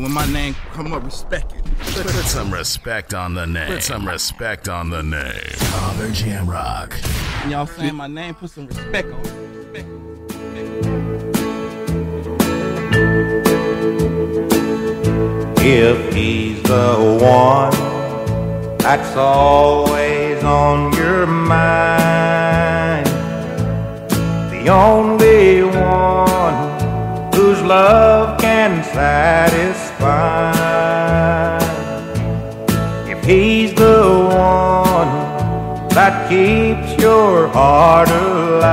When my name come up, respect it. Put some respect on the name. Put some respect on the name. FatherJamrock. Y'all saying my name, put some respect on it. If he's the one that's always on your mind, the only one whose love can satisfy, if he's the one that keeps your heart alive,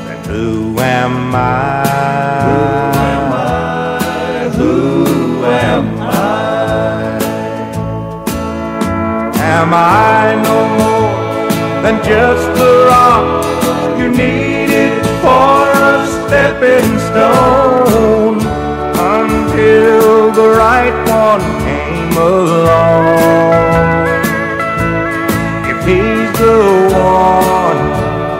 then who am I? Am I no more than just the rock you needed for a stepping stone until the right one came along? If he's the one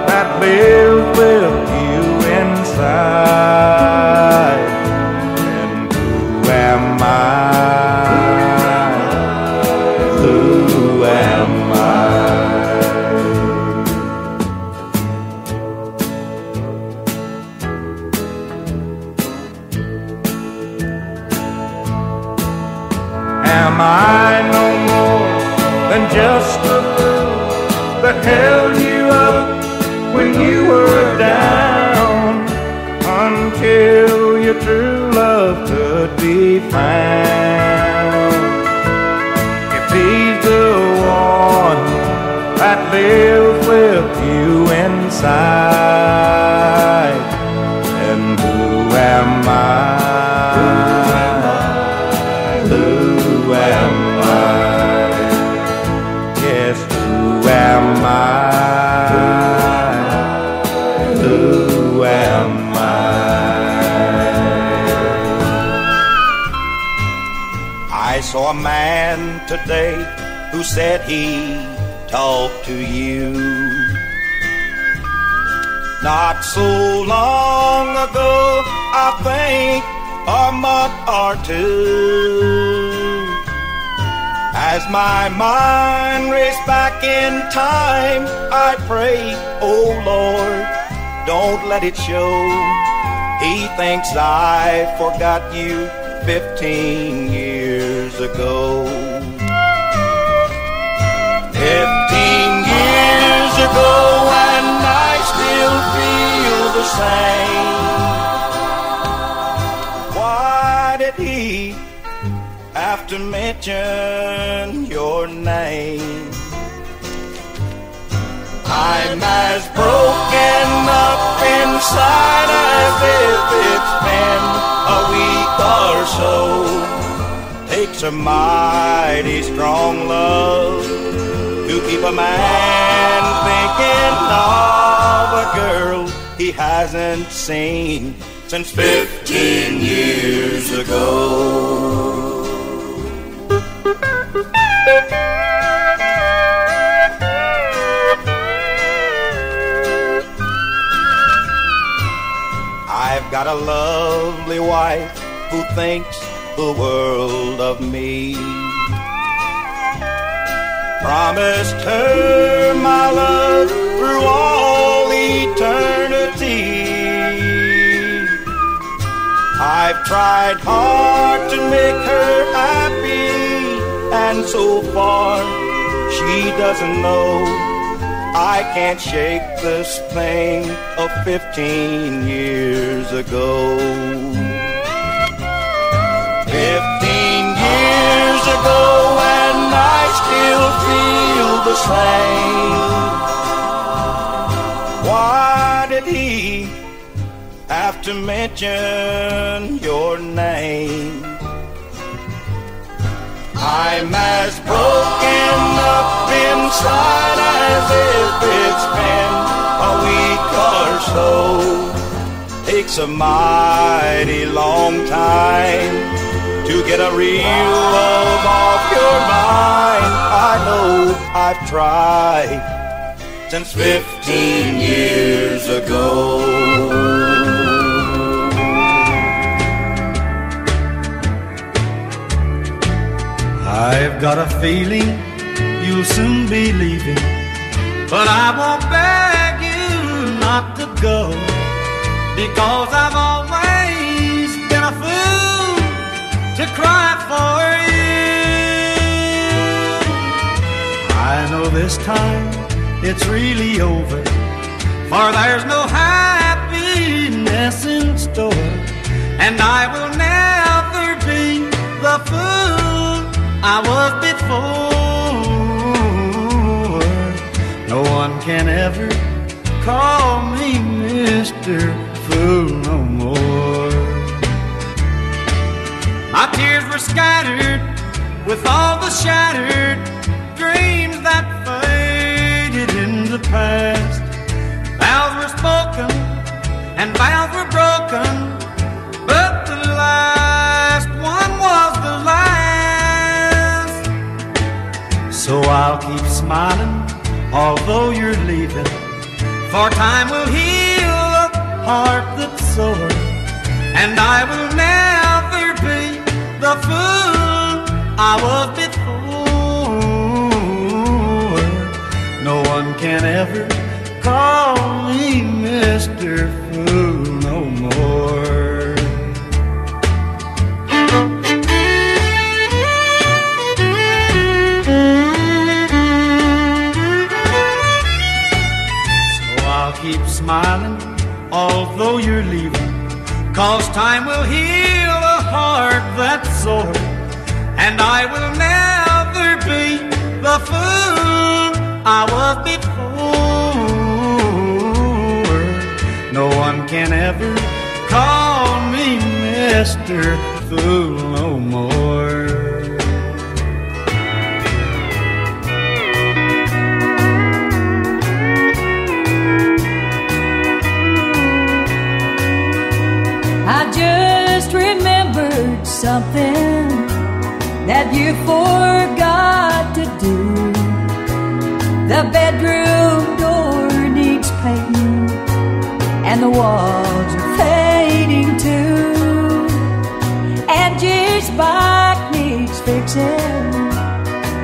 that lives with you inside, then who am I? Am I no more than just a fool that held you up when you were down until your true love could be found? If he's the one that lives with you inside, then who am I? Who am I? Yes, who am I? Who am I? I saw a man today who said he talked to you. Not so long ago, I think a month or two. As my mind raced back in time, I pray, oh Lord, don't let it show. He thinks I forgot you 15 years ago. 15 years ago, and I still feel the same. Why did he have to mention your name? I'm as broken up inside as if it's been a week or so. Takes a mighty strong love to keep a man thinking of a girl he hasn't seen since 15 years ago. I've got a lovely wife who thinks the world of me. Promised her my love through all eternity. I've tried hard to make her happy, and so far she doesn't know I can't shake this thing of 15 years ago. 15 years ago, and I still feel the same. Why did he have to mention your name? I'm as broken up inside as if it's been a week or so. Takes a mighty long time to get a real love off your mind. I know I've tried since 15 years ago. got a feeling you'll soon be leaving, but I won't beg you not to go, because I've always been a fool to cry for you. I know this time it's really over, for there's no happiness in store, and I will never be the fool I was before. No one can ever call me Mr. Fool no more. My tears were scattered with all the shattered dreams that faded in the past. Vows were spoken and vows were broken, but the last one was the last. So I'll keep smiling although you're leaving, for time will heal a heart that's sore, and I will never be the fool I was before. No one can ever call me Mr. Fool no more. Keep smiling although you're leaving, 'cause time will heal a heart that's sore, and I will never be the fool I was before. No one can ever call me Mr. Fool no more. I just remembered something that you forgot to do. The bedroom door needs painting, and the walls are fading too. Angie's bike needs fixing.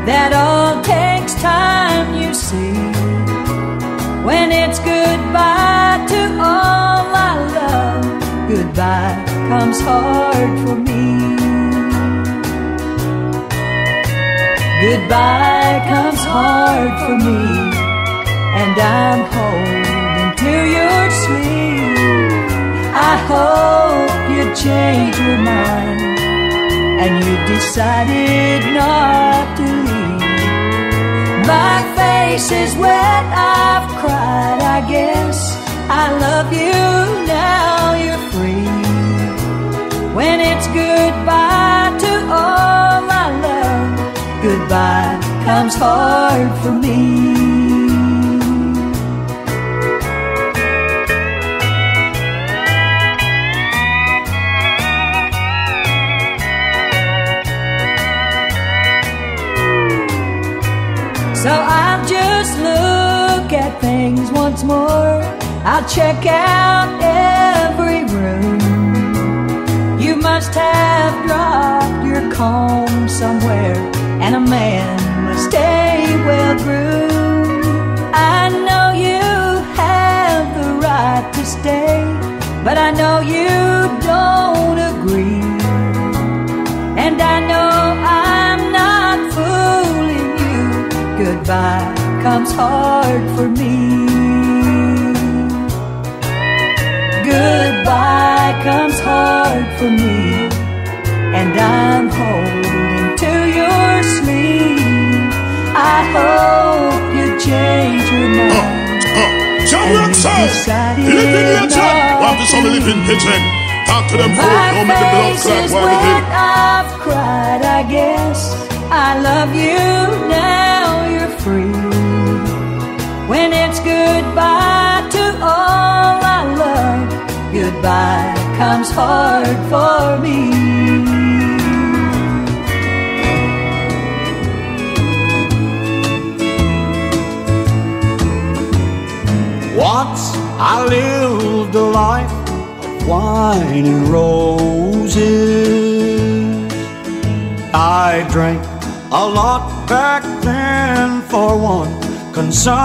That all takes time, you see. When it's goodbye to all I love, goodbye comes hard for me. Goodbye comes hard for me, and I'm holding to your sleeve. I hope you change your mind and you decided not to leave. My face is wet, I've cried, I guess. I love you, now you're free. When it's goodbye to all I love, goodbye comes hard for me. So I'll just look at things once more. I'll check out every room. You must have dropped your comb somewhere, and a man must stay well groomed. I know you have the right to stay, but I know you don't agree. And I know I'm not fooling you. Goodbye comes hard for me. Goodbye comes hard for me, and I'm holding to your sleeve. I hope you change your mind. Jamrock says, living legend. What is some living pigeon? Talk to them fool, don't make the blood clot while we live. I've cried, I guess. I love you, now you're free. When it's goodbye to all I love, goodbye comes hard for me. Once I lived a life of wine and roses. I drank a lot back then for one concern.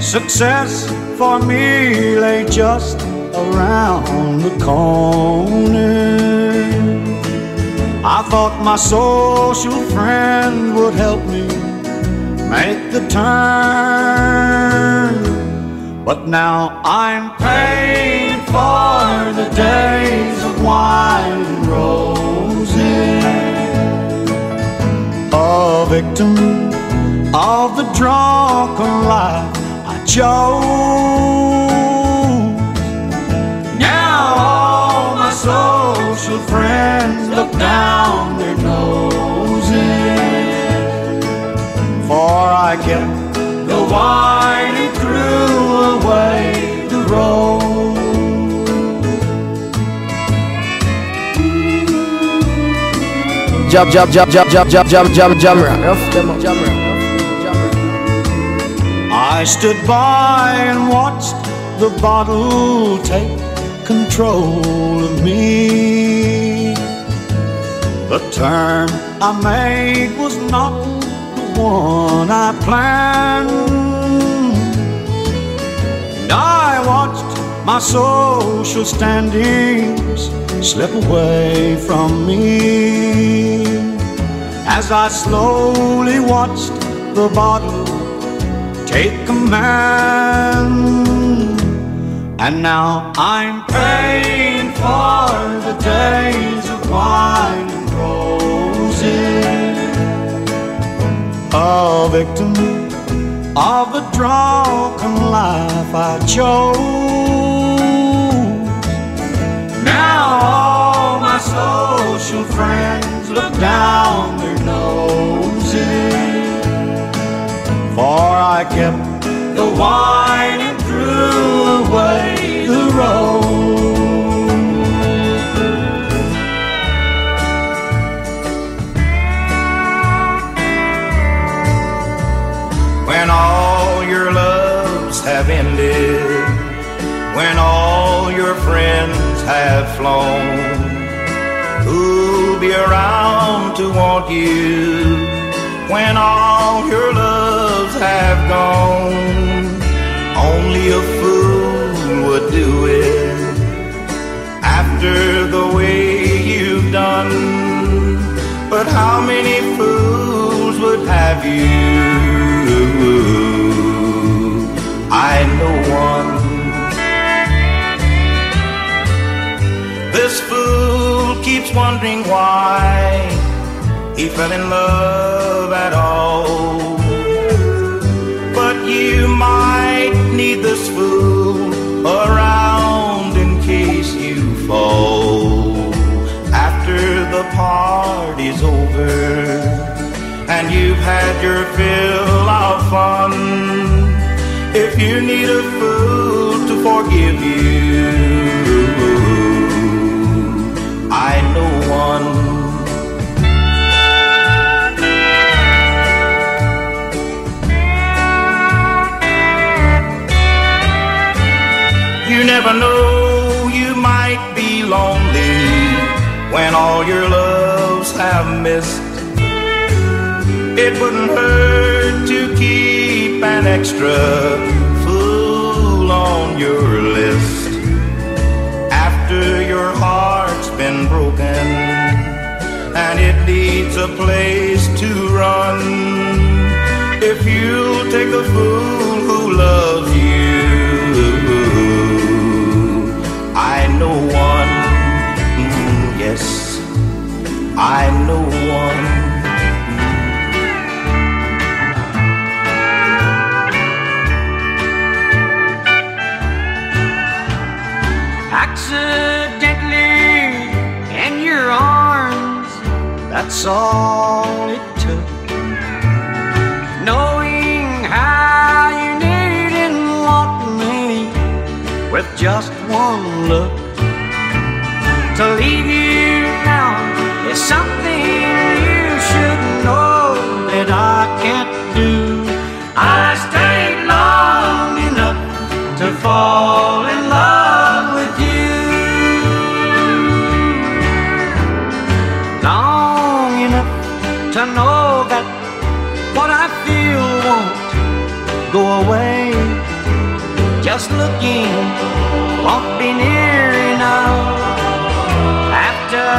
Success for me lay just around the corner. I thought my social friend would help me make the turn, but now I'm paying for the days of wine and roses, a victim of the drunken life I chose. Now all my social friends look down their noses, for I kept the wine and threw away the rose. Jamrock. I stood by and watched the bottle take control of me. The turn I made was not the one I planned, and I watched my social standings slip away from me as I slowly watched the bottle take command. And now I'm paying for the days of wine and roses, a victim of the drunken life I chose. Now all my social friends look down their noses, for I kept the wine and threw away the rose. When all your loves have ended, when all your friends have flown, who'll be around to want you when all your loves have gone? Only a fool would do it after the way you've done. But how many fools would have you? I know one. This fool keeps wondering why he fell in love at all. But you might need this fool around in case you fall. After the party's over and you've had your fill of fun, if you need a fool to forgive you, I know one. You never know, you might be lonely when all your loves have missed. It wouldn't hurt to keep an extra fool on your list. After your heart's been broken and it needs a place to run, if you'll take a fool who loves you, I know one. Yes, I know one. Accidentally in your arms, that's all it took. Knowing how you need and want me with just one look. To leave you now is something you should know that I can't do. I stayed long enough to fall in love with you. looking won't be near enough after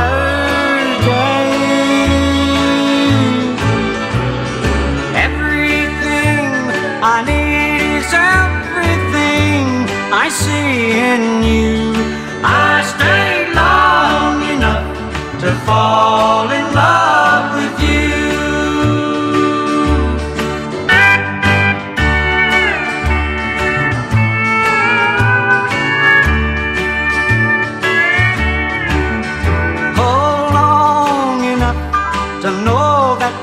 today. Everything I need is everything I see in you. I stayed long enough to fall in love with you. Hold long enough to know that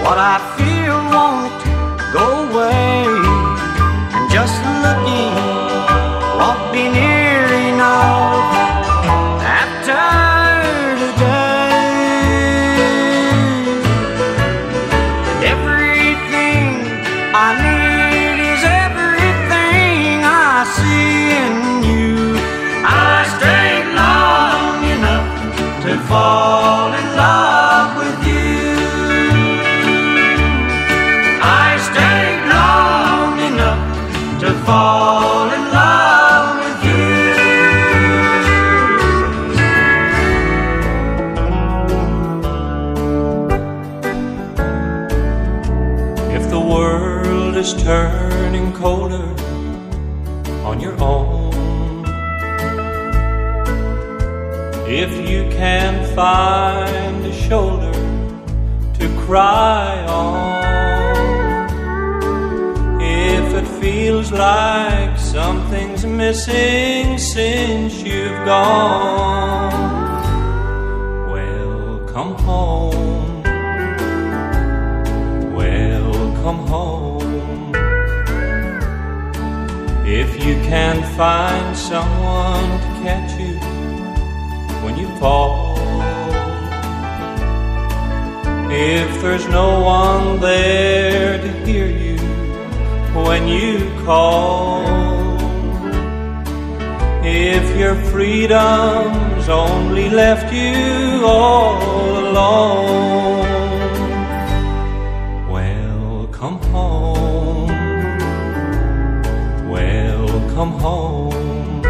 what I feel won't go away, and just looking won't be near enough after today. Everything I need is everything I see in you. I stayed long enough to fall in love with you. I stayed long enough to fall in love with you. If the world is turning colder on your own, if you can't find a shoulder to cry on, if it feels like something's missing since you've gone, well, come home. Welcome home. If you can't find someone to catch you when you fall, if there's no one there to hear you when you call, if your freedom's only left you all alone, welcome home. Welcome home.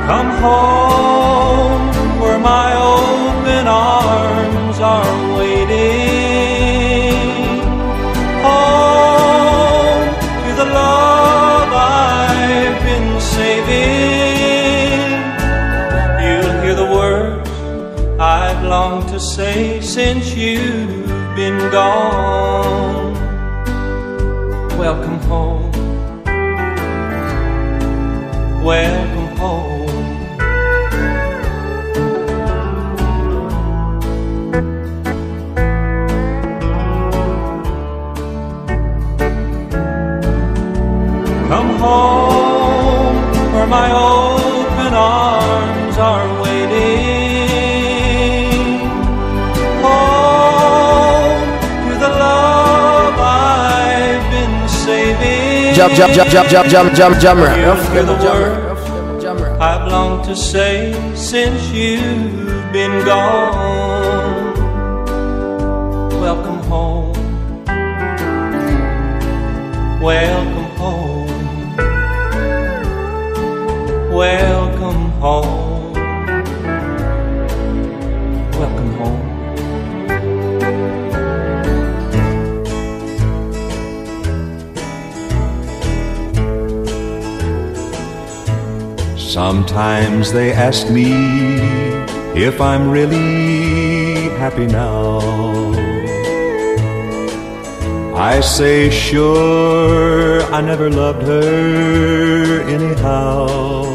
Come home where my open arms are waiting. Home to the love I've been saving. You'll hear the words I've longed to say since you've been gone. Welcome home. Welcome home. Come home where my open arms are waiting. Home to the love I've been saving. Jamrock. Hear the words I've longed to say since you've been gone. Welcome home. Welcome home. Welcome home. Welcome home. Sometimes they ask me if I'm really happy now. I say sure, I never loved her anyhow.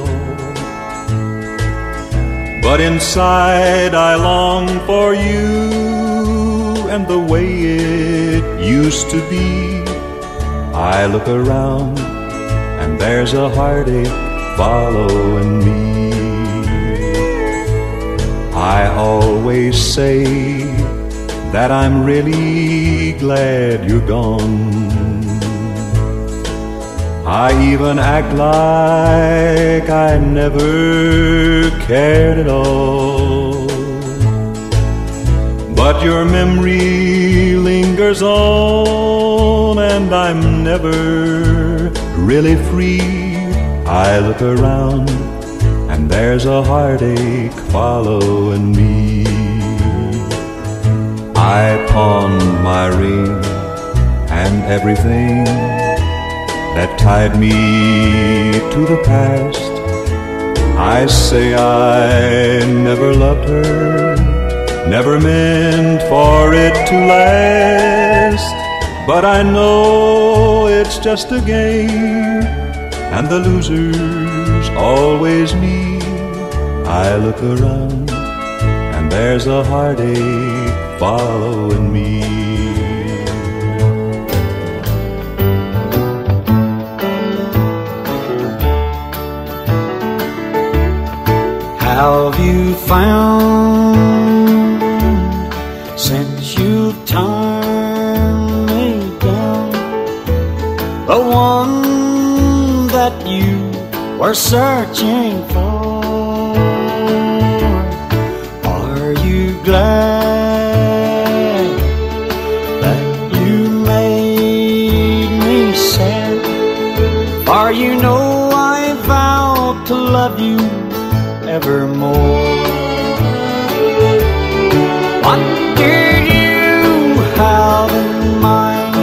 But inside I long for you and the way it used to be. I look around and there's a heartache following me. I always say that I'm really glad you're gone. I even act like I never cared at all. But your memory lingers on, and I'm never really free. I look around and there's a heartache following me. I pawned my ring and everything that tied me to the past. I say I never loved her, never meant for it to last. But I know it's just a game, and the losers always me. I look around and there's a heartache following me. How have you found since you've turned me down the one that you were searching for? Are you glad that you made me sad? For you know I vowed to love you evermore. What did you have in mind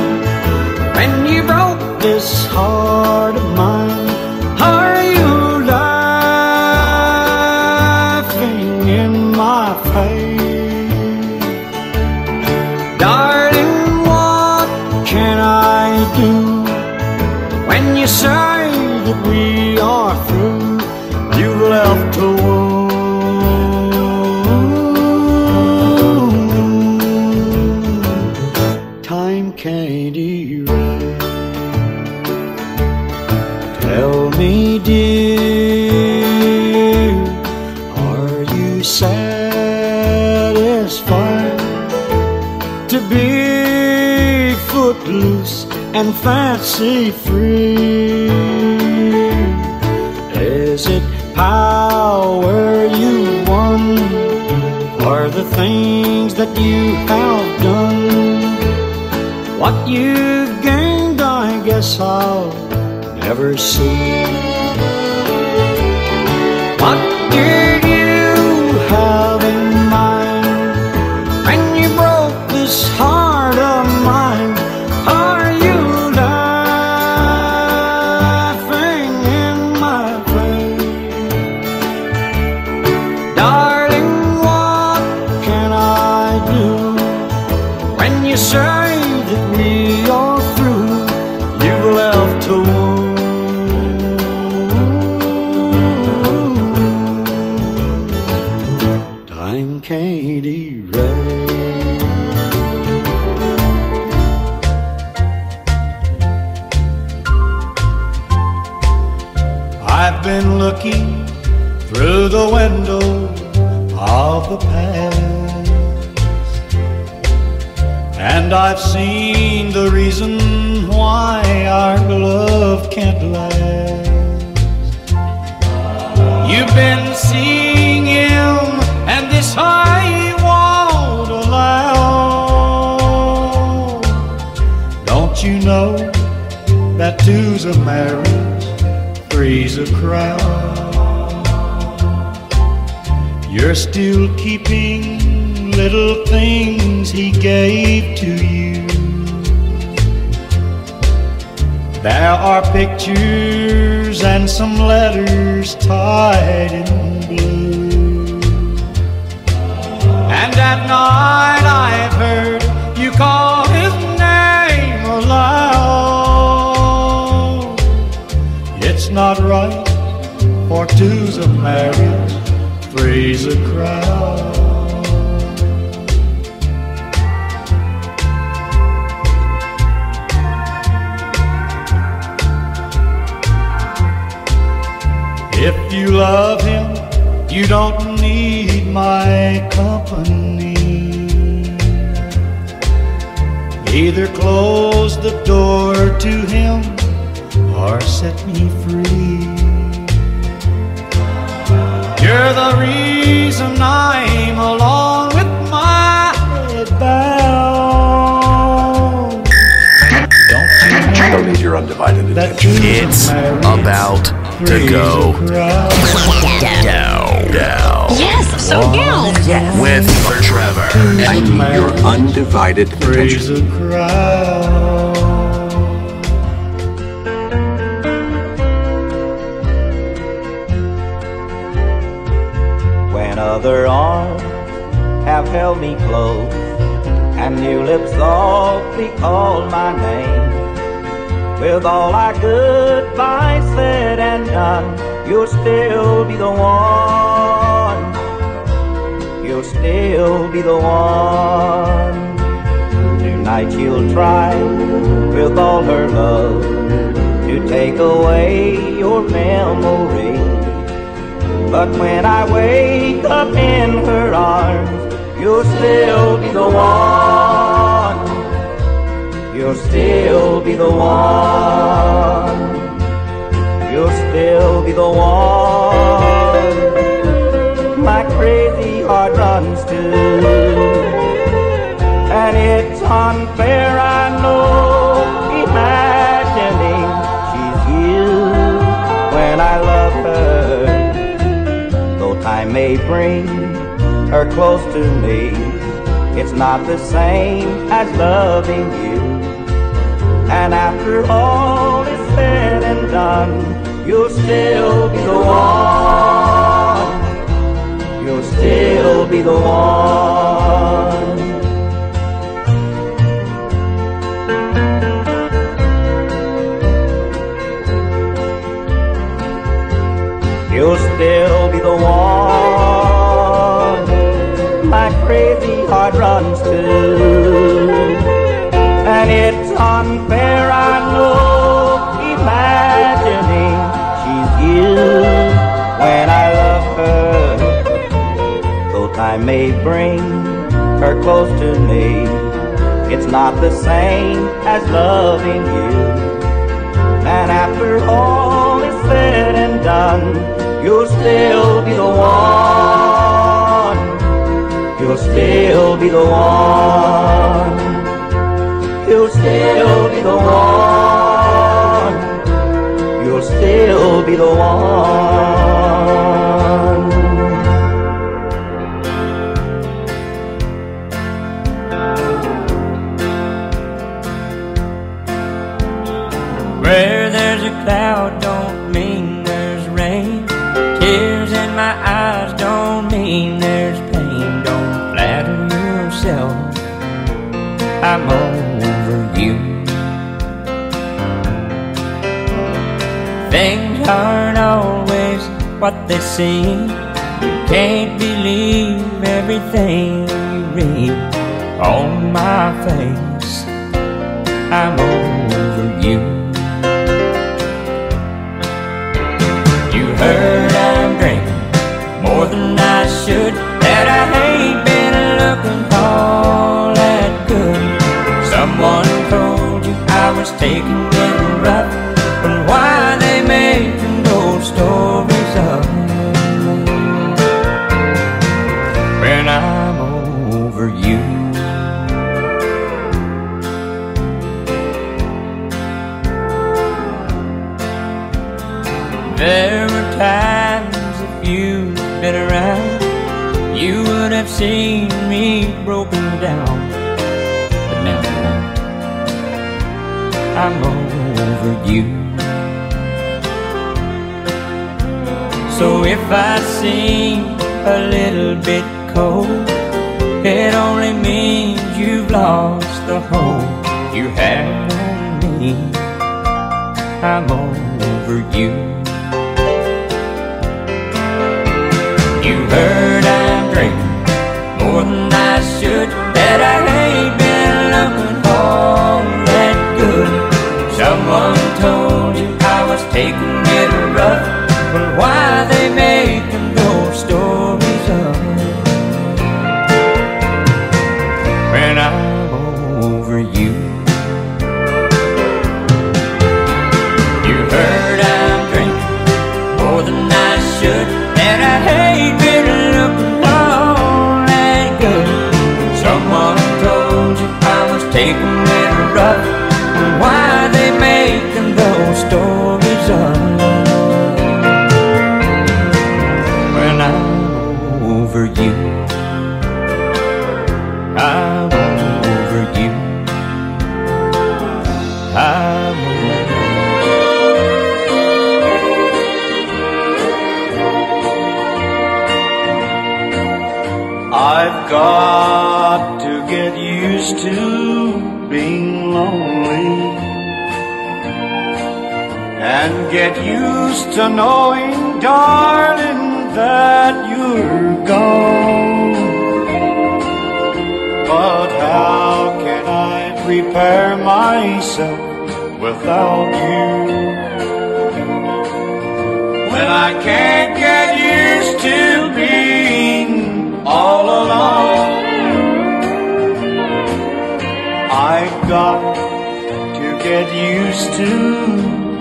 when you broke this heart of mine? Are you laughing in my face? Darling, what can I do when you say that we are through? You left a wound time can't erase. Tell me, dear, are you satisfied to be footloose and fancy free? Is it power you won, or the things that you have done? What you've gained, I guess I'll never see. What did you have in mind when you broke this heart of mine? Are you laughing in my face? Darling, what can I do when you say that we are through? You've left a wound time can't erase. I've been looking through the window of the past, and I've seen the reason why our love can't last. You've been seeing him, and this I won't allow. Don't you know that two's a marriage, three's a crowd? You're still keeping little things he gave to you. There are pictures and some letters tied in blue. And at night I've heard you call his name aloud. It's not right, for two's a marriage, three's a crowd. If you love him, you don't need my company. Either close the door to him or set me free. You're the reason I'm along with my head bowed. Don't you know your undivided attention. It's about to go down. Yes, so down. Yes. With Trevor. I need your undivided attention. When other arms have held me close and new lips softly called my name, with all our goodbyes said and done, you'll still be the one. You'll still be the one. Tonight she'll try with all her love to take away your memory. But when I wake up in her arms, you'll still be the one. You'll still be the one. You'll still be the one my crazy heart runs to. And it's unfair, I know, imagining she's you when I love her. Though time may bring her close to me, it's not the same as loving you. And after all is said and done, you'll still be the one. You'll still be the one. You'll still be the one my crazy heart runs to. And it's unfair, I know, imagining she's you when I love her. Though time may bring her close to me, it's not the same as loving you. And after all is said and done, you'll still be the one. You'll still be the one. You'll still be the one. You'll still be the one. Where there's a cloud don't mean there's rain. Tears in my eyes don't mean there's pain. Don't flatter yourself, I'm over you. Things aren't always what they seem. You can't believe everything you read on my face. I'm over you. You heard I'm drinking more than I should, that I ain't been looking all that good. Someone told you I was taking it rough, but why they making those stories up when I'm over you? There were times if you'd been around, you would have seen me broken down. But now you won't. I'm over you. So if I seem a little bit cold, it only means you've lost the hope you had on me. I'm over you. You heard I'm drinking more than I should, that I ain't been looking all that good. Someone told you I was taking it rough, but why they making those stories up when I'm over you? You heard I'm drinking more than I should, that I ain't been looking all that good. Someone told you I was taking it rough, and why they making got to get used to being lonely and get used to knowing, darling, that you're gone. But how can I prepare myself without you when I can't get used to being all alone? I got to get used to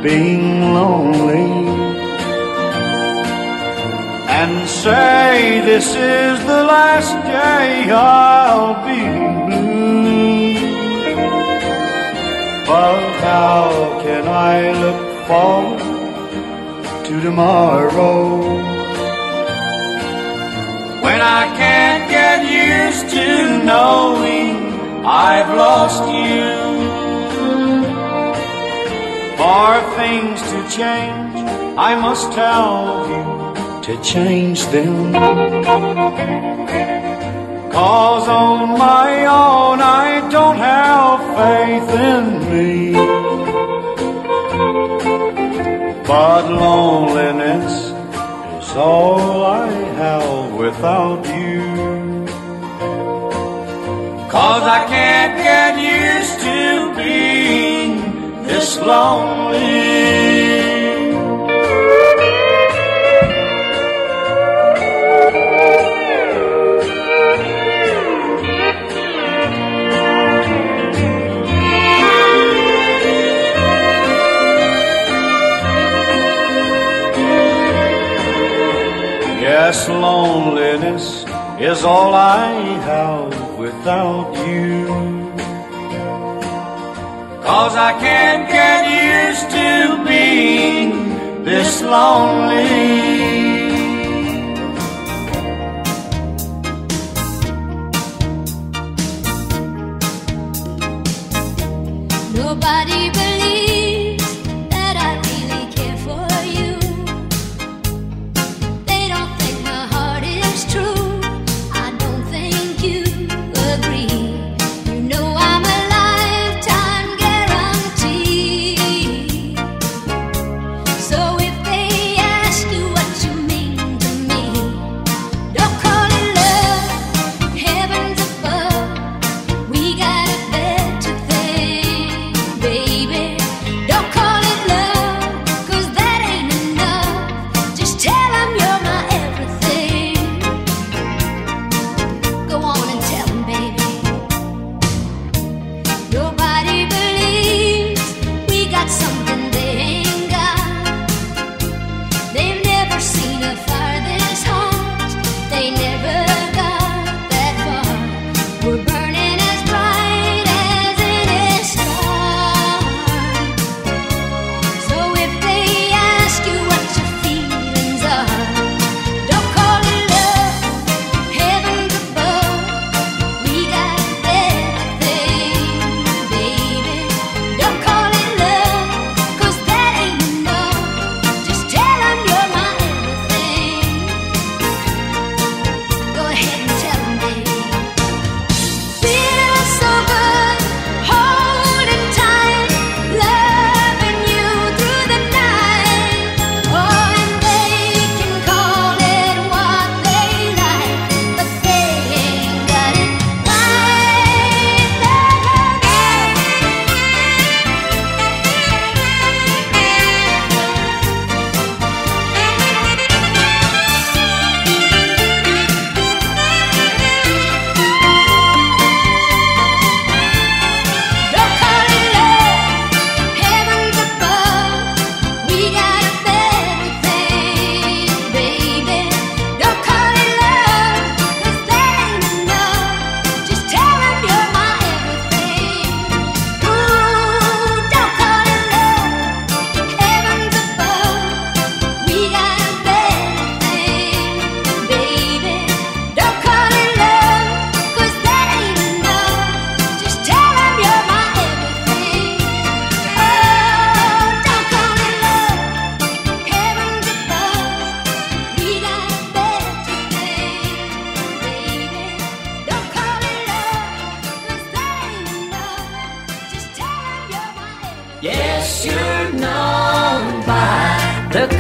being lonely and say this is the last day I'll be blue. But how can I look forward to tomorrow when I can't get used to knowing I've lost you? For things to change, I must help you to change them. 'Cause on my own I don't have faith in me, but loneliness is all I have without you. 'Cause I can't get used to being this lonely. Yes, loneliness is all I have without you. 'Cause I can't get used to being this lonely. Nobody believes that I really care for you. They don't think my heart is true. I don't think you agree. You know I'm a lifetime guarantee. So if they ask you what you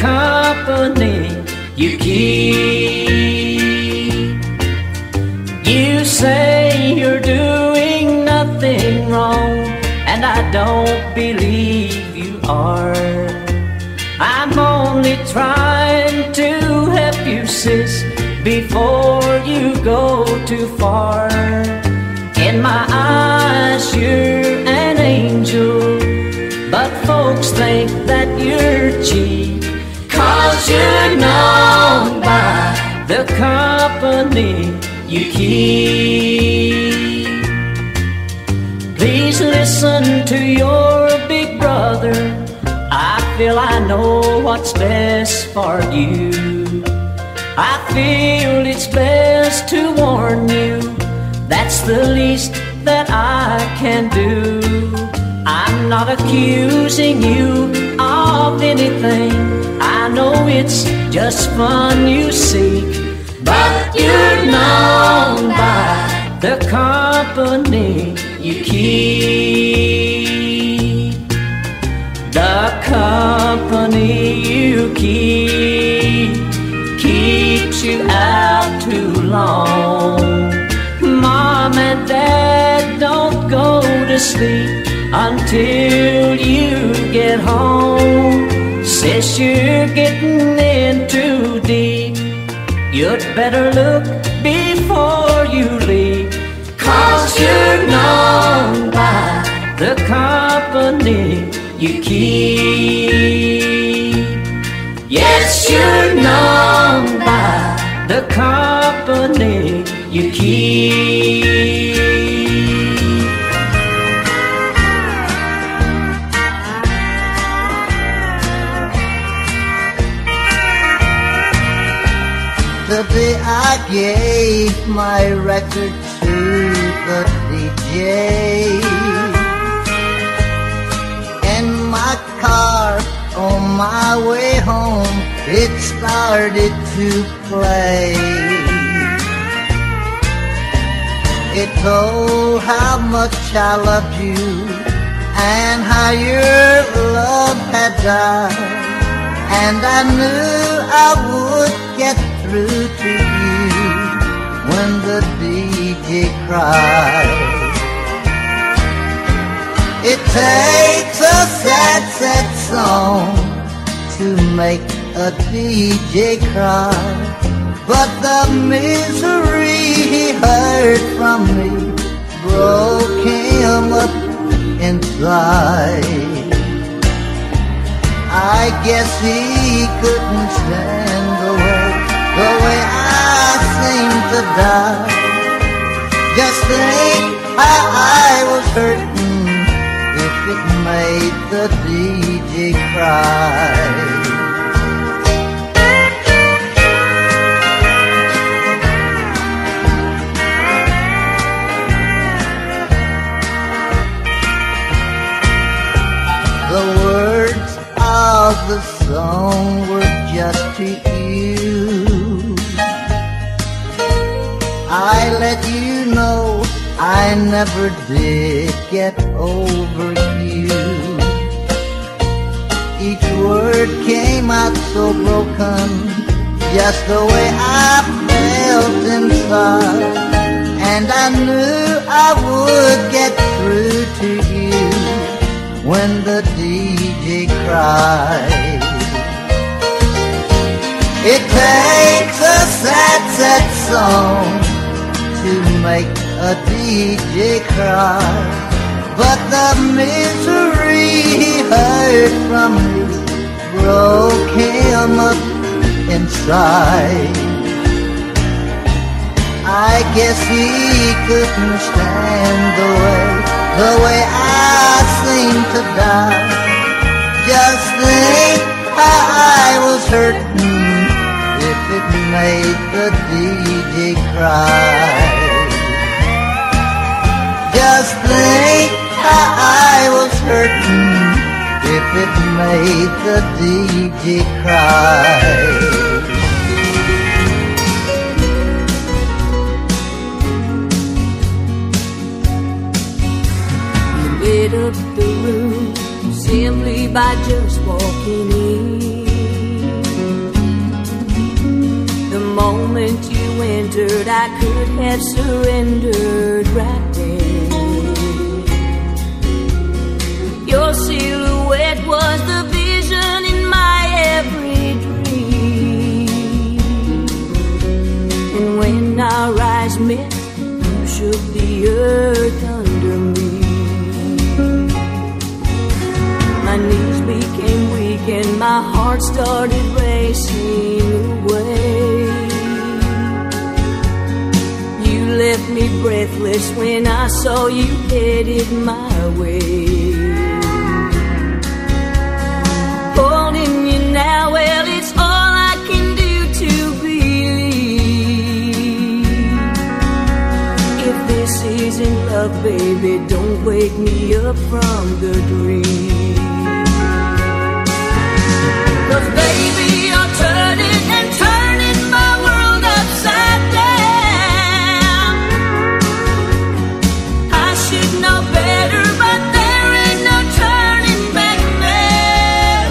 company you keep. You say you're doing nothing wrong, and I don't believe you are. I'm only trying to help you, sis, before you go too far. In my eyes, you're an angel, but folks think that you're cheap, 'cause you're known by the company you keep. Please listen to your big brother. I feel I know what's best for you. I feel it's best to warn you. That's the least that I can do. I'm not accusing you of anything. I know it's just fun you seek, but you're known by the company you keep. The company you keep keeps you out too long. Mom and Dad don't go to sleep until you get home. Sis, you're getting in too deep. You'd better look before you leave, 'cause you're known by the company you keep. Yes, you're known by the company you keep. Today I gave my record to the DJ. In my car on my way home, it started to play. It told how much I loved you and how your love had died. And I knew I would get through to you when the DJ cried. It takes a sad, sad song to make a DJ cry, but the misery he heard from me broke him up inside. I guess he couldn't stand the way I seem to die. Just think how I was hurting if it made the DJ cry. The words of the song were just to you. I let you know I never did get over you. Each word came out so broken, just the way I felt inside. And I knew I would get through to you when the DJ cried. It takes a sad, sad song to make a DJ cry, but the misery he heard from me broke him up inside. I guess he couldn't stand the way I seem to die. Just think how I was hurting if it made the DJ cry. Just think how I was hurting if it made the DJ cry. Lit up the room simply by just walking in. moment you entered, I could have surrendered right then. Your silhouette was the vision in my every dream. And when our eyes met, you shook the earth under me. My knees became weak and my heart started racing away. You left me breathless when I saw you headed my way. Holding you now, well, it's all I can do to believe. If this isn't love, baby, don't wake me up from the dream. 'Cause baby, you're turning and turning my world upside down. I should know better, but there ain't no turning back now.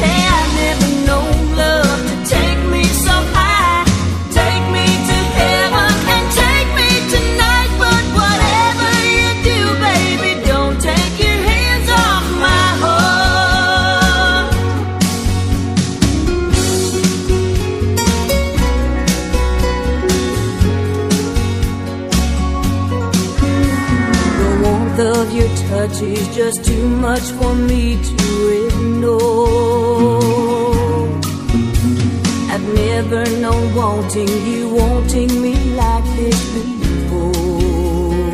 Hey, I've never known love to take me so high, take me to heaven and take me tonight. But whatever you do, baby, don't take your hands off my heart. The warmth of your touch is just too much for me to ignore. I've never known wanting you, wanting me like this before.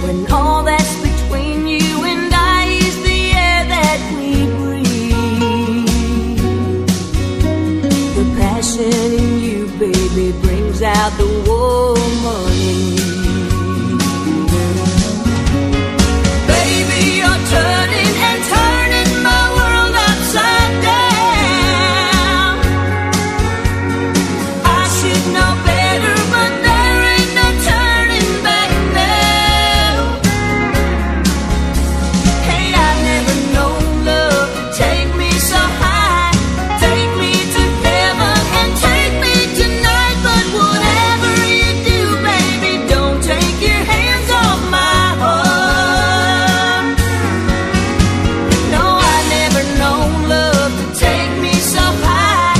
When all that's between you and I is the air that we breathe. The passion in you, baby, brings out the woman in me. Baby, you're turning and turning my world upside down. I should know better, but there ain't no turning back now. Hey, I've never known love to take me so high, take me to heaven and take me tonight. But whatever you do, baby, don't take your hands off my heart. No, I've never known love to take me so high,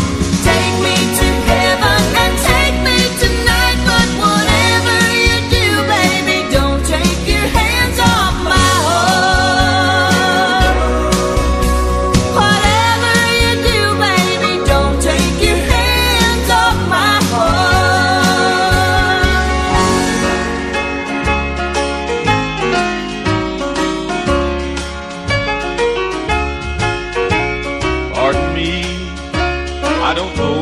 take me to heaven and take me tonight. But whatever you do, baby, don't take your hands off my heart. Whatever you do, baby, don't take your hands off my heart. Pardon me, I don't know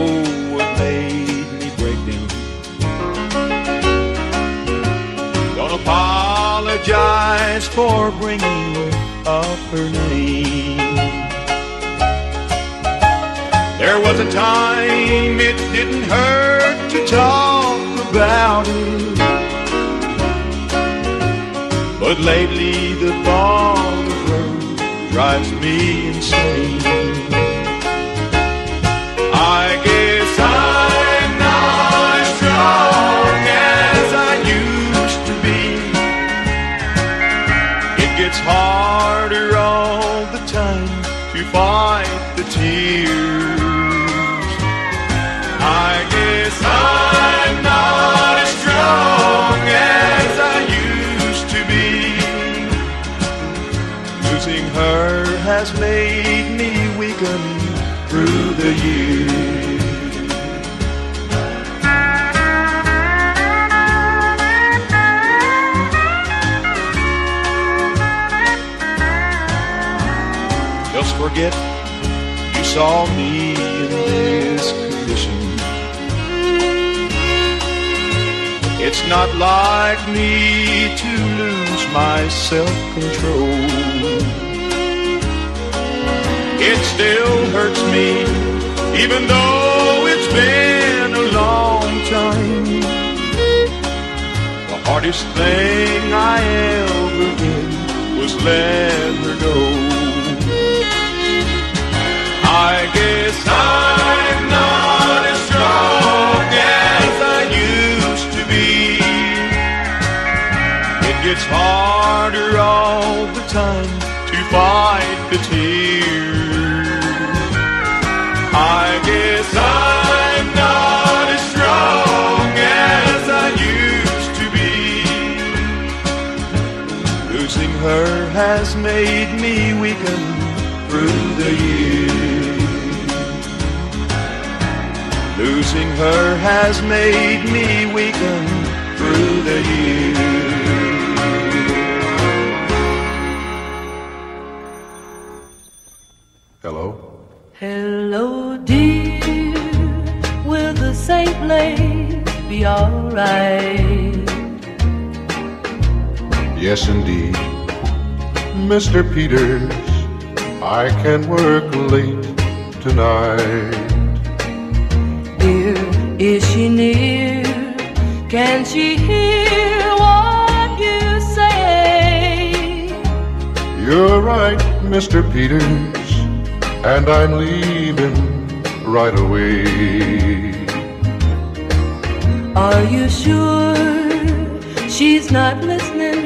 what made me break down. Don't apologize for bringing up her name. There was a time it didn't hurt to talk about it, but lately the thought of her drives me insane. I guess I'm not as strong as I used to be. It gets harder all the time to fight the tears. I guess I'm not as strong as I used to be. Losing her has made me weaken through the years. Just forget you saw me in this condition. It's not like me to lose my self-control. It still hurts me, even though it's been a long time. The hardest thing I ever did was let her go. I guess I it's harder all the time to fight the tears. I guess I'm not as strong as I used to be. Losing her has made me weaken through the years. Losing her has made me weaken through the years. Hello? Hello, dear, will the same place be alright? Yes, indeed. Mr. Peters, I can work late tonight. Dear, is she near? Can she hear what you say? You're right, Mr. Peters, and I'm leaving right away. Are you sure she's not listening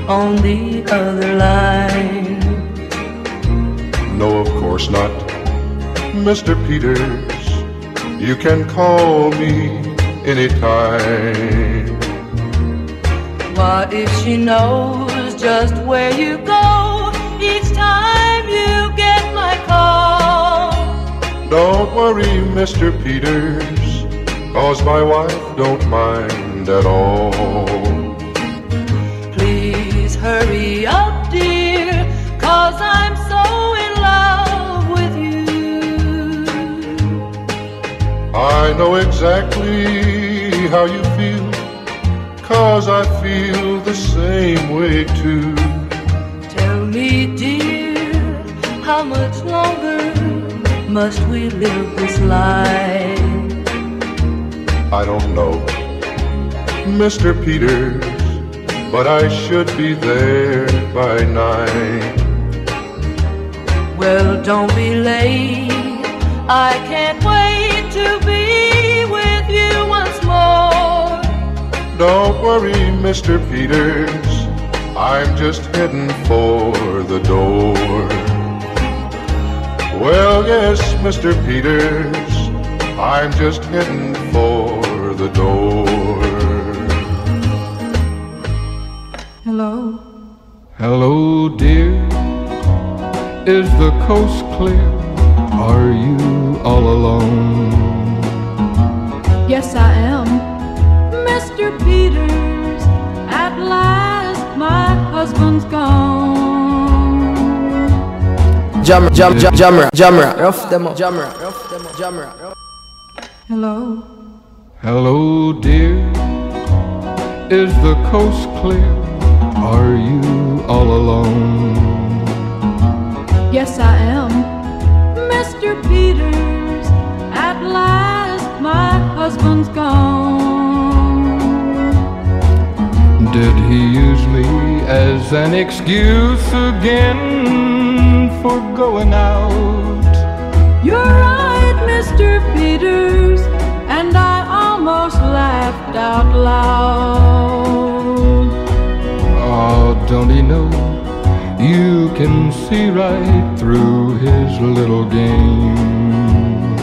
on the other line? No, of course not. Mr. Peters, you can call me anytime. What if she knows just where you go each time you get my call? Don't worry, Mr. Peters, 'cause my wife don't mind at all. Please hurry up, dear, 'cause I'm so in love with you. I know exactly how you feel, 'cause I feel the same way too. Tell me, dear, how much longer must we live this life? I don't know, Mr. Peters, but I should be there by 9. Well, don't be late, I can't wait to be with you once more. Don't worry, Mr. Peters, I'm just heading for the door. Well, yes, Mr. Peters, I'm just heading for the door. Hello? Hello, dear. Is the coast clear? Are you all alone? Yes, I am. Mr. Peters, at last my husband's gone. Jamrock, rough them up, Jamrock. Hello? Hello, dear. Is the coast clear? Are you all alone? Yes, I am. Mr. Peters, at last my husband's gone. Did he use me as an excuse again for going out? You're right, Mr. Peters, and I almost laughed out loud. Oh, don't he know? You can see right through his little game.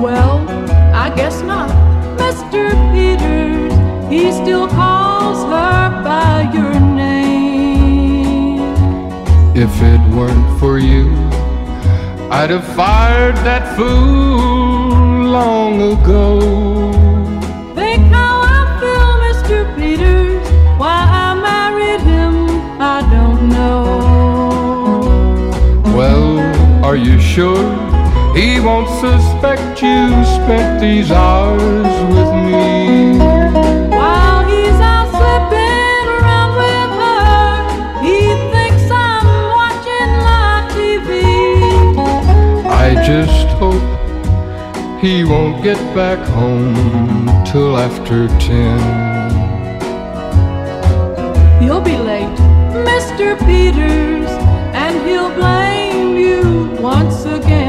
Well, I guess not. Mr. Peters, he still calls her by your name. If it weren't for you, I'd have fired that fool long ago. Think how I feel, Mr. Peters. Why I married him, I don't know. Well, are you sure he won't suspect you spent these hours with me? While he's out slipping around with her, he thinks I'm watching live TV. I just hope he won't get back home till after 10. You'll be late, Mr. Peters, and he'll blame you once again.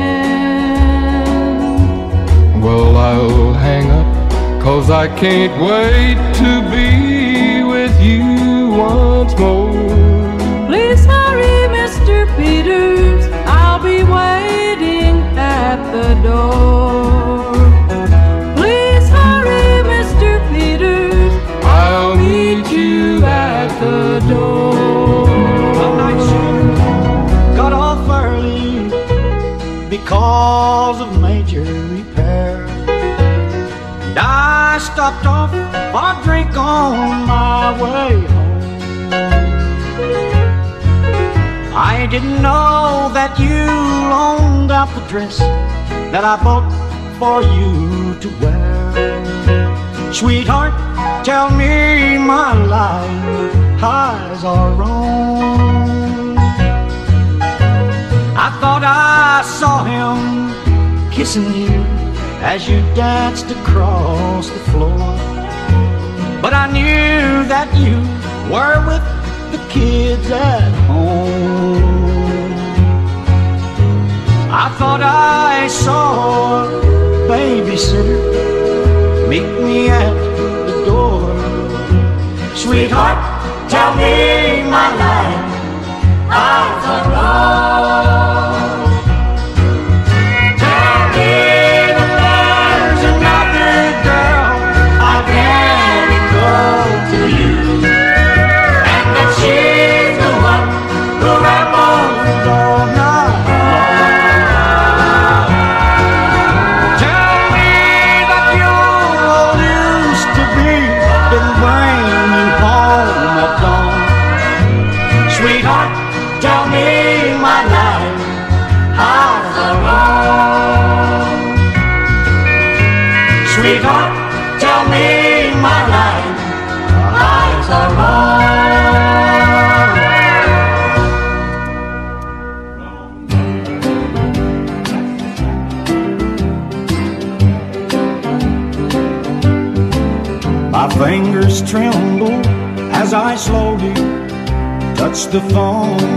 Well, I'll hang up, 'cause I can't wait to be with you once more. Please hurry, Mr. Peters, I'll be waiting at the door. Please hurry, Mr. Peters, I'll meet you at the door. The night shift got off early because of major repair, and I stopped off for a drink on my way home. I didn't know that you loaned out the dress that I bought for you to wear. Sweetheart, tell me my life highs are wrong. I thought I saw him kissing you as you danced across the floor, but I knew that you were with the kids at home. I thought I saw a babysitter meet me at the door. Sweetheart, tell me my life highs are wrong. Tell me that there's another girl identical to you, and that she's the one who rambles all night long. Tell me that you're all used to be, didn't bring you home at dawn. Sweetheart, tell me my life highs are wrong. Sweetheart, tell me my life highs are wrong. My fingers tremble as I slowly touch the phone.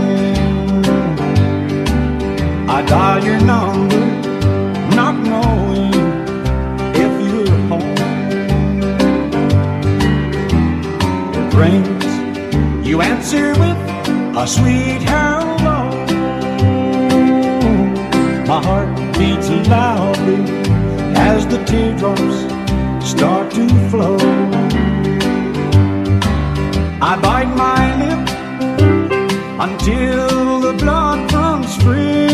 I dial your number, not knowing if you're home. It rings, you answer with a sweet hello. My heart beats loudly as the teardrops start to flow. I bite my lip until the blood runs free,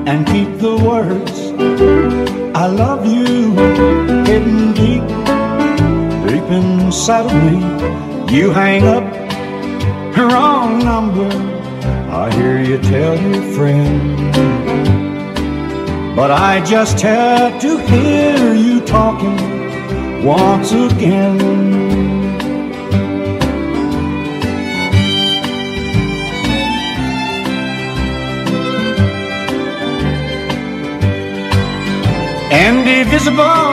and keep the words I love you hidden deep, deep inside of me. You hang up, wrong number, I hear you tell your friend, but I just had to hear you talking once again. Indivisible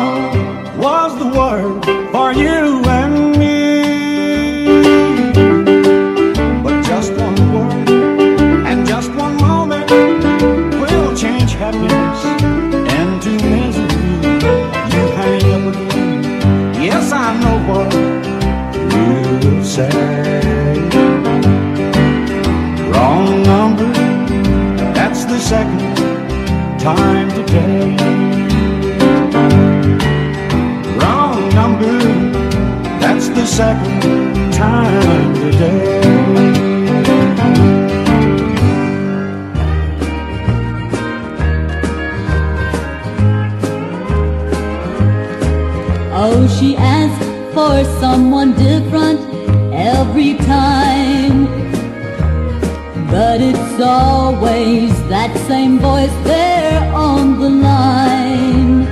was the word for you and me, but just one word and just one moment will change happiness into misery. You hang up again, yes I know what you will say. Wrong number, that's the second time today. Wrong number, that's the second time today. Oh, she asks for someone different every time, but it's always that same voice there on the line.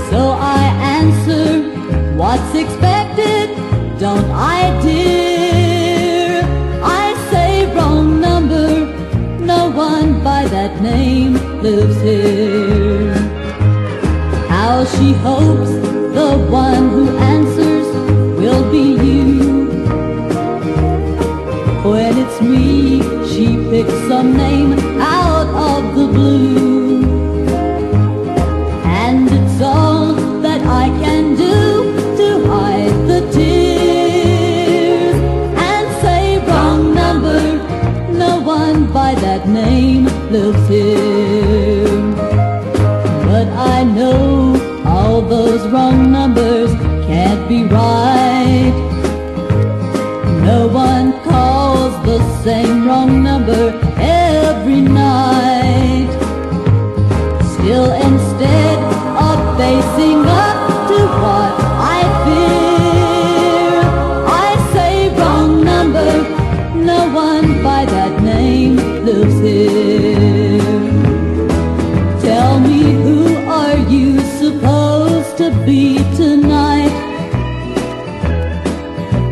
So I answer, what's expected, don't I, dear? I say wrong number, no one by that name lives here. How she hopes the one who answers will be you. When it's me, she picks some name out of the blue, and it's all that I can do to hide the tears. by that name lives here. But I know all those wrong numbers can't be right. No one calls the same wrong number every night. Still, instead of facing up to what I fear, I say wrong number, no one by that name lives here. Tell me, who are you supposed to be tonight?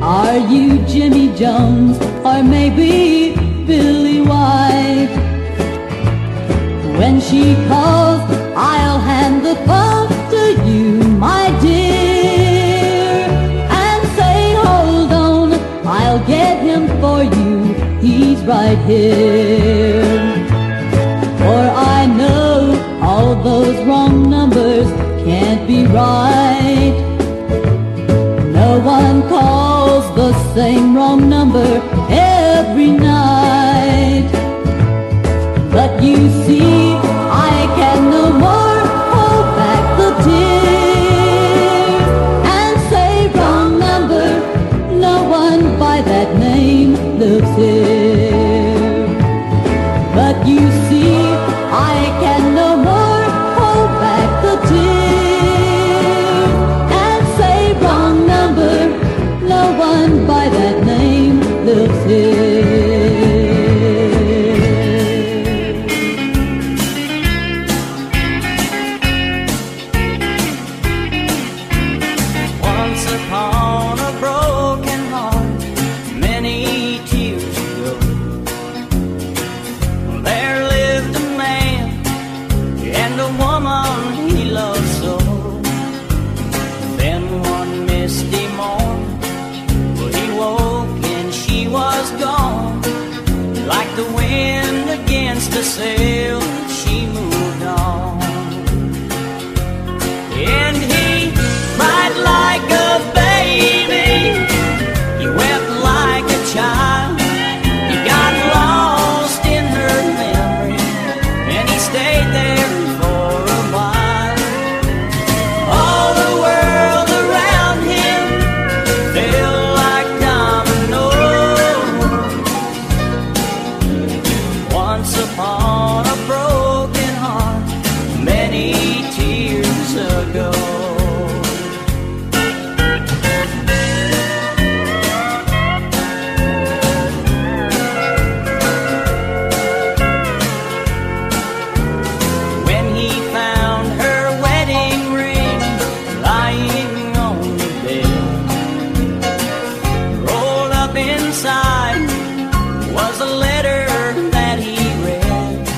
Are you Jimmy Jones or maybe Billy White? When she calls, I'll hand the phone to you, my dear, and say, hold on, I'll get him for you, he's right here. For I know all those wrong numbers can't be right. No one calls the same wrong number every night. But you see, I can no more hold back the tears and say wrong number, no one by that name lives here. But you see, I can no more hold back the tears and say wrong number, no one by that name lives here. Once upon a broken heart, many tears ago, there lived a man and a woman he loved so. Then one misty morn, he woke and she was gone. Like the wind against a sail, she moved on. And he cried like a baby, he wept like a child. He got lost in her memory, and he stayed there for a while. All the world around him fell like dominoes. Once upon a broken heart, many tears ago. When he found her wedding ring lying on the bed, rolled up inside was a letter that he read.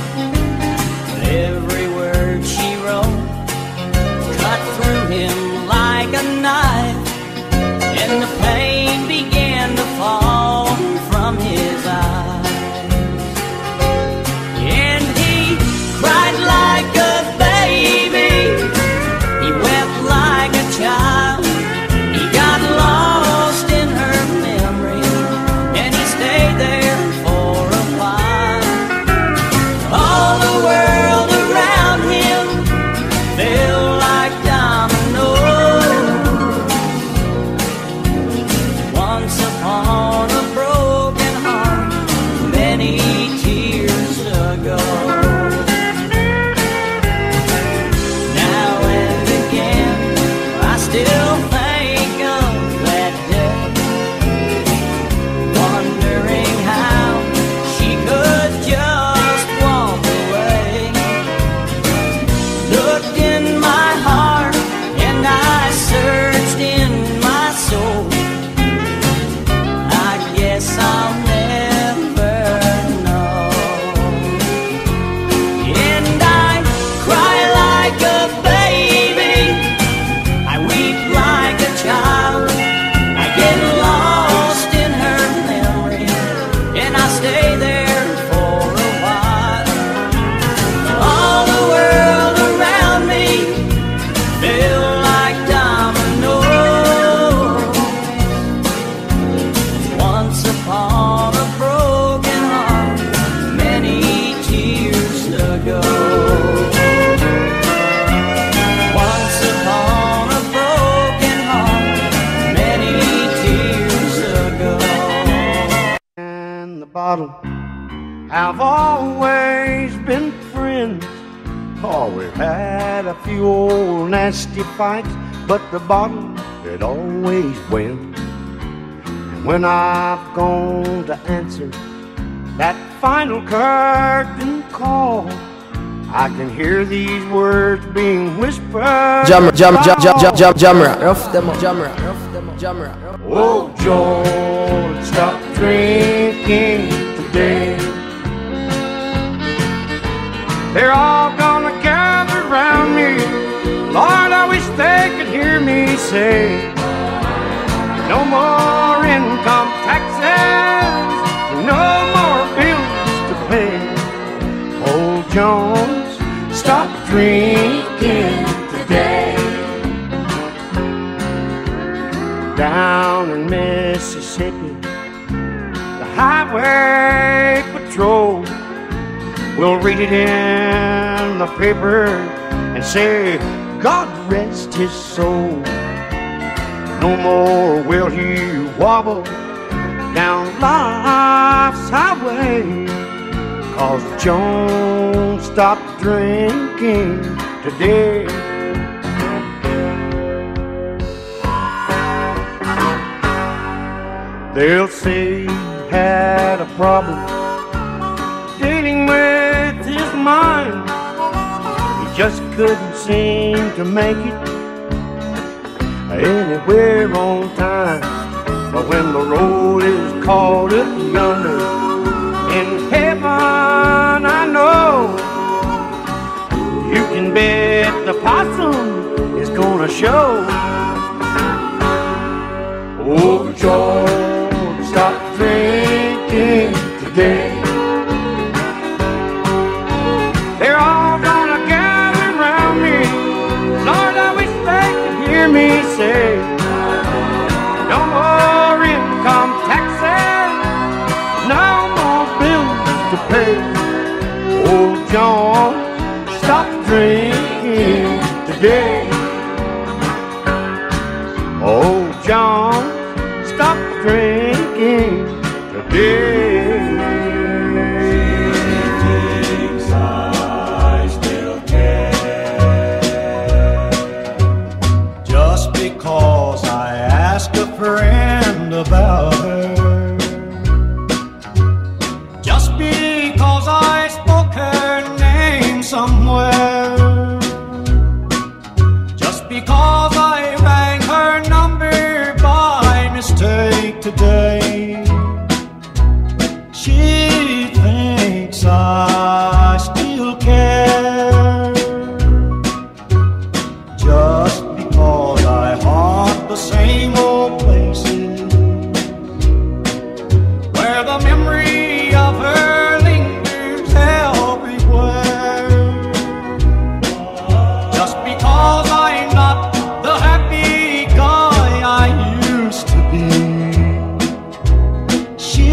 have always been friends. Oh, we've had a few old nasty fights, but the bottom, it always wins. And when I've gone to answer that final curtain call, I can hear these words being whispered. Jamrock, rough them up, Jamrock, rough them up, Jamrock. Oh, George, stop drinking today. They're all gonna gather around me. Lord, I wish they could hear me say, no more income taxes, no more bills to pay. Old Jones, stop drinking today. Down in Mississippi, the highway patrol will read it in the paper and say, God rest his soul. No more will he wobble down life's highway, 'cause Jones stopped drinking today. They'll say he had a problem dealing with his mind. He just couldn't seem to make it anywhere on time. But when the road is called up yonder in heaven, I know you can bet the possum is gonna show. Oh, George, stop drinking today. They're all gonna gather around me. Lord, I wish they could hear me say, no more income taxes, no more bills to pay. Oh, John, stop drinking today. Oh, John, stop drinking today. Because I asked a friend about her, just because I spoke her name somewhere, just because I rang her number by mistake today, she thinks I still care. Just because I haunt the same old places where the memory of her lingers everywhere. Just because I'm not the happy guy I used to be, she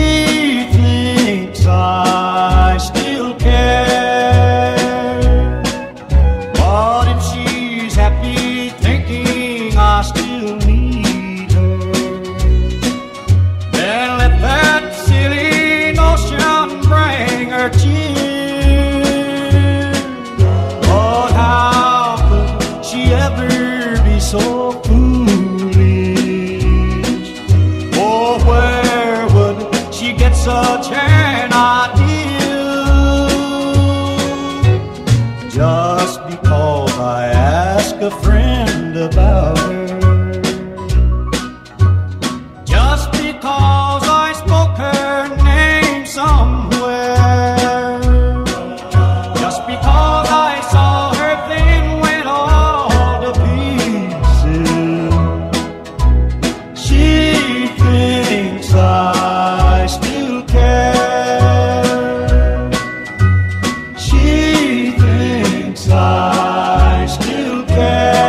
thinks I still care. But if she's happy thinking I still need her, then let that silly notion bring her cheer. But how could she ever be so foolish? Oh, where would she get such an idea? Just because I ask a friend about her, just because I spoke her name somewhere, just because I saw her thing went all to pieces, she thinks I still care. She thinks I still care.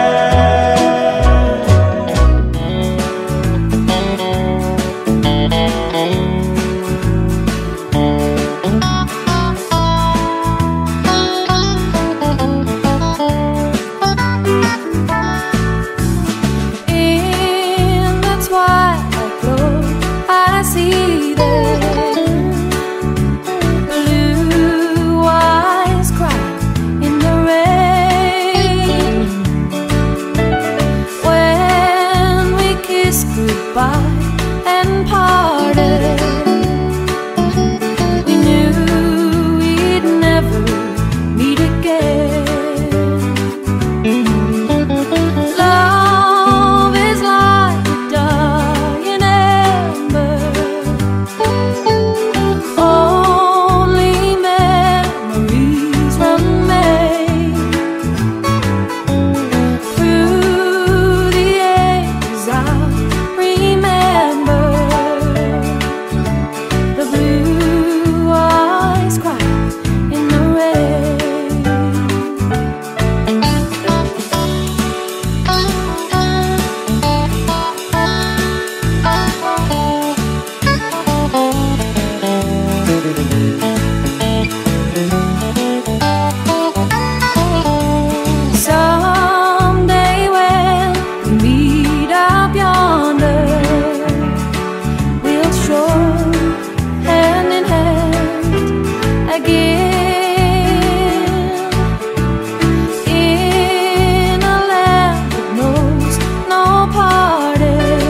in a land that knows no parting.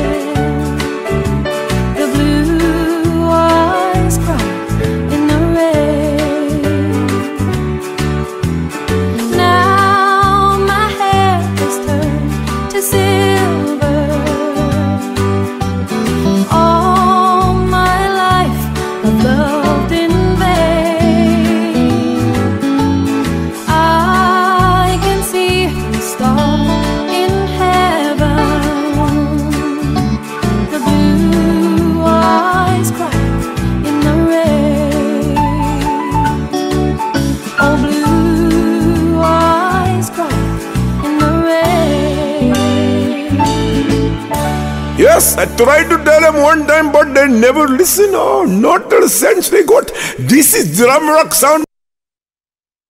The blue eyes cry in the rain. Now my hair has turned to silver. All my life I've loved in vain. I can see the star in heaven. The blue eyes cry in the rain. Oh, blue eyes cry in the rain. Yes, I tried to tell them one time, but they never listen. Oh, not a sense they got. This is Jamrock sound.